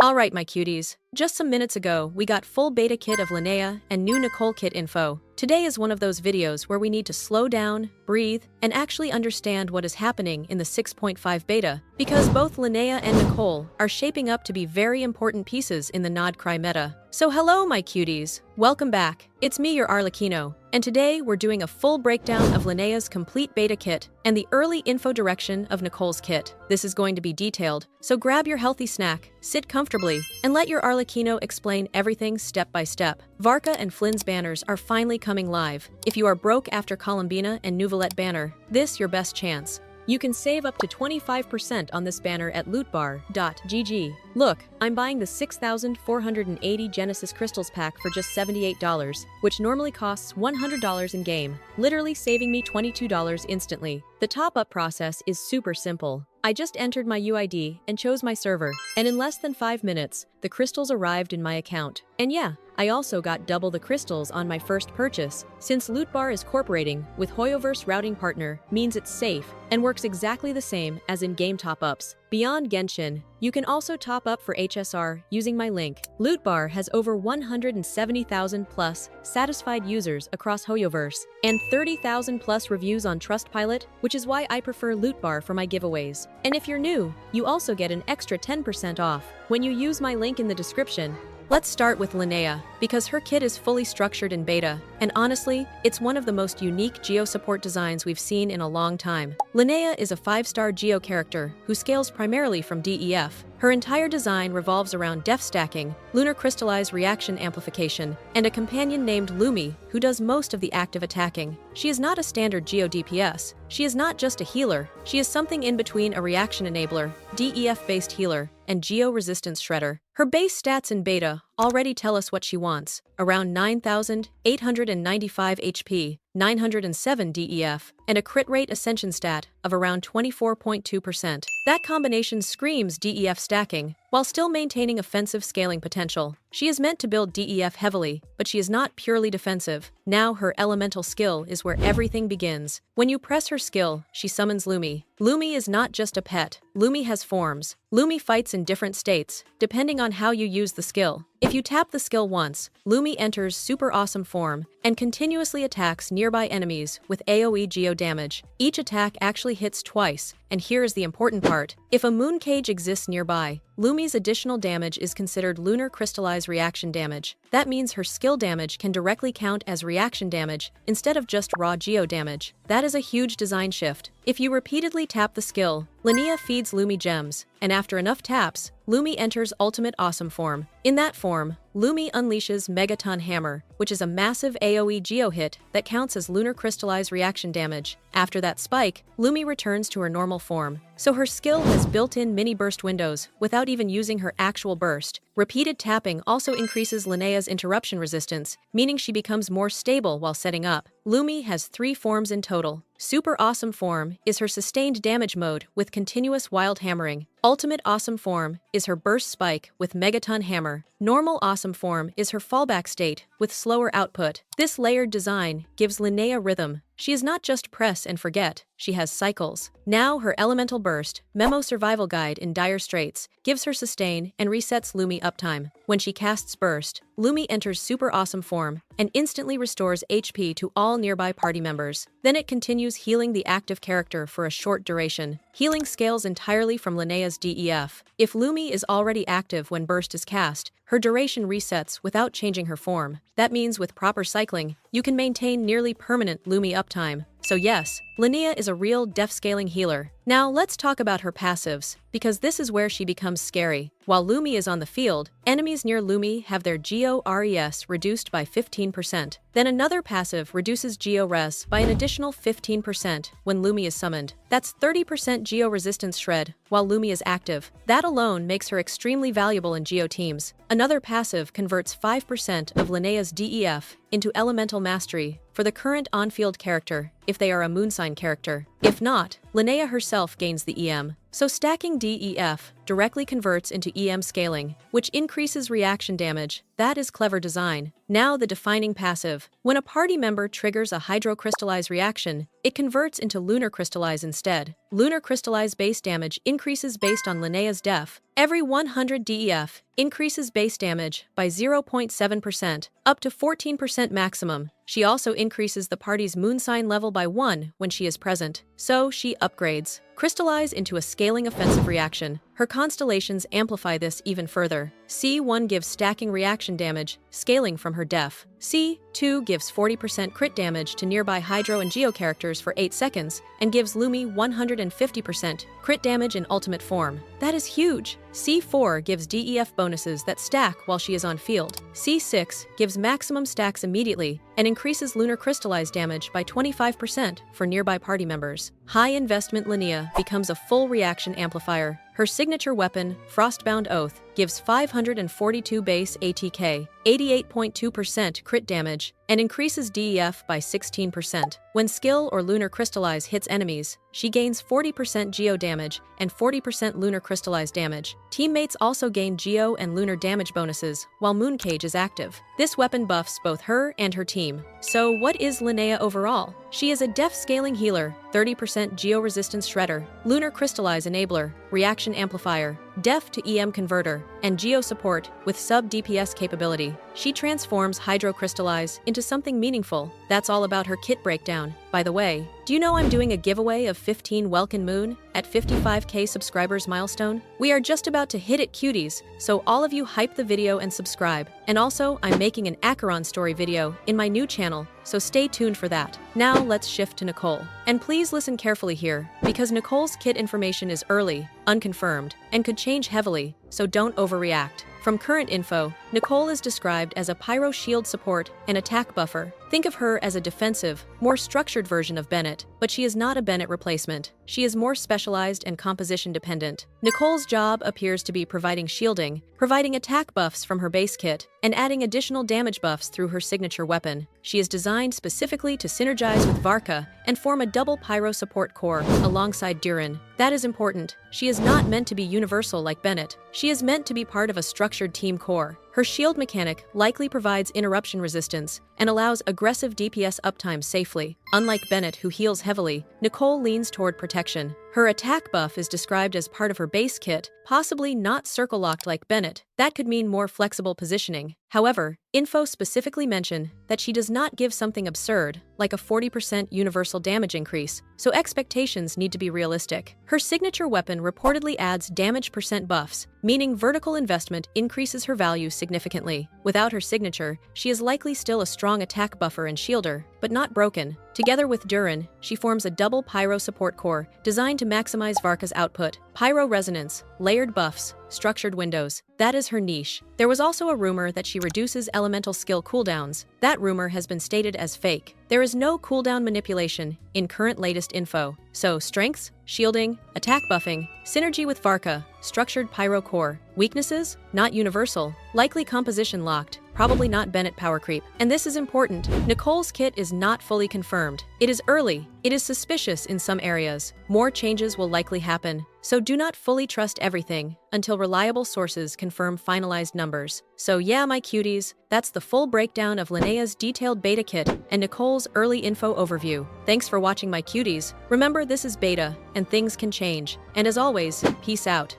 Alright my cuties, just some minutes ago we got full beta kit of Linnea and new Nicole kit info. Today is one of those videos where we need to slow down, breathe, and actually understand what is happening in the 6.5 beta, because both Linnea and Nicole are shaping up to be very important pieces in the Nod Cry meta. So hello my cuties, welcome back. It's me your Arlecchino, and today we're doing a full breakdown of Linnea's complete beta kit and the early info direction of Nicole's kit. This is going to be detailed, so grab your healthy snack, sit comfortably, and let your Arlecchino explain everything step by step. Varka and Flynn's banners are finally coming live. If you are broke after Columbina and Nouvellette banner, this your best chance. You can save up to 25% on this banner at lootbar.gg. Look, I'm buying the 6,480 Genesis Crystals pack for just $78, which normally costs $100 in-game, literally saving me $22 instantly. The top-up process is super simple. I just entered my UID and chose my server, and in less than 5 minutes, the crystals arrived in my account. And yeah, I also got double the crystals on my first purchase. Since LootBar is cooperating with Hoyoverse routing partner means it's safe and works exactly the same as in-game top-ups. Beyond Genshin, you can also top up for HSR using my link. LootBar has over 170,000 plus satisfied users across Hoyoverse and 30,000 plus reviews on Trustpilot, which is why I prefer LootBar for my giveaways. And if you're new, you also get an extra 10% off when you use my link in the description. Let's start with Linnea, because her kit is fully structured in beta, and honestly, it's one of the most unique Geo support designs we've seen in a long time. Linnea is a 5-star Geo character who scales primarily from DEF. Her entire design revolves around def stacking, lunar crystallized reaction amplification, and a companion named Lumi, who does most of the active attacking. She is not a standard Geo DPS. She is not just a healer, she is something in between a reaction enabler, DEF-based healer, and Geo resistance shredder. Her base stats in beta already tell us what she wants: around 9,895 HP, 907 DEF, and a crit rate ascension stat of around 24.2%. That combination screams DEF stacking, while still maintaining offensive scaling potential. She is meant to build DEF heavily, but she is not purely defensive. Now her elemental skill is where everything begins. When you press her skill, she summons Lumi. Lumi is not just a pet. Lumi has forms. Lumi fights in different states, depending on how you use the skill. If you tap the skill once, Lumi enters super awesome form and continuously attacks nearby enemies with AoE Geo damage. Each attack actually hits twice, and here is the important part. If a moon cage exists nearby, Lumi's additional damage is considered lunar crystallized reaction damage. That means her skill damage can directly count as reaction damage instead of just raw Geo damage. That is a huge design shift. If you repeatedly tap the skill, Linnea feeds Lumi gems, and after enough taps, Lumi enters ultimate awesome form. In that form, Lumi unleashes Megaton Hammer, which is a massive AoE Geo hit that counts as lunar crystallized reaction damage. After that spike, Lumi returns to her normal form. So her skill has built-in mini burst windows without even using her actual burst. Repeated tapping also increases Linnea's interruption resistance, meaning she becomes more stable while setting up. Lumi has 3 forms in total. Super Awesome Form is her sustained damage mode with continuous wild hammering. Ultimate Awesome Form is her burst spike with Megaton Hammer. Normal Awesome Form is her fallback state with slower output. This layered design gives Linnea rhythm. She is not just press and forget, she has cycles. Now her Elemental Burst, Memo Survival Guide in Dire Straits, gives her sustain and resets Lumi uptime. When she casts Burst, Lumi enters Super Awesome Form and instantly restores HP to all nearby party members. Then it continues healing the active character for a short duration. Healing scales entirely from Linnea's DEF. If Lumi is already active when Burst is cast, her duration resets without changing her form. That means with proper cycling, you can maintain nearly permanent Lumi uptime. So yes, Linnea is a real def scaling healer. Now let's talk about her passives, because this is where she becomes scary. While Lumi is on the field, enemies near Lumi have their Geo RES reduced by 15%. Then another passive reduces Geo Res by an additional 15% when Lumi is summoned. That's 30% Geo resistance shred while Lumi is active. That alone makes her extremely valuable in Geo teams. Another passive converts 5% of Linnea's DEF into Elemental Mastery for the current on-field character if they are a Moonsign character. If not, Linnea herself gains the EM. So stacking DEF directly converts into EM scaling, which increases reaction damage. That is clever design. Now the defining passive. When a party member triggers a hydrocrystallized reaction, it converts into Lunar Crystallize instead. Lunar Crystallize base damage increases based on Linnea's def. Every 100 DEF increases base damage by 0.7%, up to 14% maximum. She also increases the party's moon sign level by 1 when she is present, so she upgrades. Crystallize into a scaling offensive reaction. Her constellations amplify this even further. C1 gives stacking reaction damage, scaling from her def. C2 gives 40% crit damage to nearby Hydro and Geo characters for 8 seconds, and gives Lumi 150% crit damage in ultimate form. That is huge! C4 gives DEF bonuses that stack while she is on field. C6 gives maximum stacks immediately and increases Lunar Crystallize damage by 25% for nearby party members. High investment Linnea becomes a full reaction amplifier. Her signature weapon, Frostbound Oath, gives 542 base ATK, 88.2% crit damage, and increases DEF by 16%. When skill or Lunar Crystallize hits enemies, she gains 40% Geo damage and 40% Lunar Crystallize damage. Teammates also gain Geo and Lunar damage bonuses while Mooncage is active. This weapon buffs both her and her team. So what is Linnea overall? She is a def scaling healer, 30% Geo resistance shredder, Lunar Crystallize enabler, reaction amplifier, def to EM converter, and Geo support with sub DPS capability. She transforms Hydro Crystallize into something meaningful. That's all about her kit breakdown. By the way, do you know I'm doing a giveaway of 15 Welkin Moon at 55k subscribers milestone? We are just about to hit it, cuties, so all of you hype the video and subscribe. And also, I'm making an Acheron story video in my new channel, so stay tuned for that. Now let's shift to Nicole. And please listen carefully here, because Nicole's kit information is early, unconfirmed, and could change heavily, so don't overreact. From current info, Nicole is described as a pyro shield support and attack buffer. Think of her as a defensive, more structured version of Bennett, but she is not a Bennett replacement. She is more specialized and composition dependent. Nicole's job appears to be providing shielding, providing attack buffs from her base kit, and adding additional damage buffs through her signature weapon. She is designed specifically to synergize with Varka and form a double pyro support core alongside Durin. That is important. She is not meant to be universal like Bennett. She is meant to be part of a structured team core. Her shield mechanic likely provides interruption resistance and allows aggressive DPS uptime safely. Unlike Bennett, who heals heavily, Nicole leans toward protection. Her attack buff is described as part of her base kit, possibly not circle-locked like Bennett. That could mean more flexible positioning. However, info specifically mention that she does not give something absurd, like a 40% universal damage increase, so expectations need to be realistic. Her signature weapon reportedly adds damage percent buffs, meaning vertical investment increases her value significantly. Without her signature, she is likely still a strong attack buffer and shielder, but not broken. Together with Durin, she forms a double pyro support core designed to maximize Varka's output. Pyro resonance, layered buffs, structured windows. That is her niche. There was also a rumor that she reduces elemental skill cooldowns. That rumor has been stated as fake. There is no cooldown manipulation in current latest info. So strengths, shielding, attack buffing, synergy with Varka, structured pyro core. Weaknesses? Not universal. Likely composition locked. Probably not Bennett power creep. And this is important. Nicole's kit is not fully confirmed. It is early. It is suspicious in some areas. More changes will likely happen. So do not fully trust everything until reliable sources confirm finalized numbers. So yeah, my cuties, that's the full breakdown of Linnea's detailed beta kit and Nicole's early info overview. Thanks for watching, my cuties. Remember, this is beta, and things can change. And as always, peace out.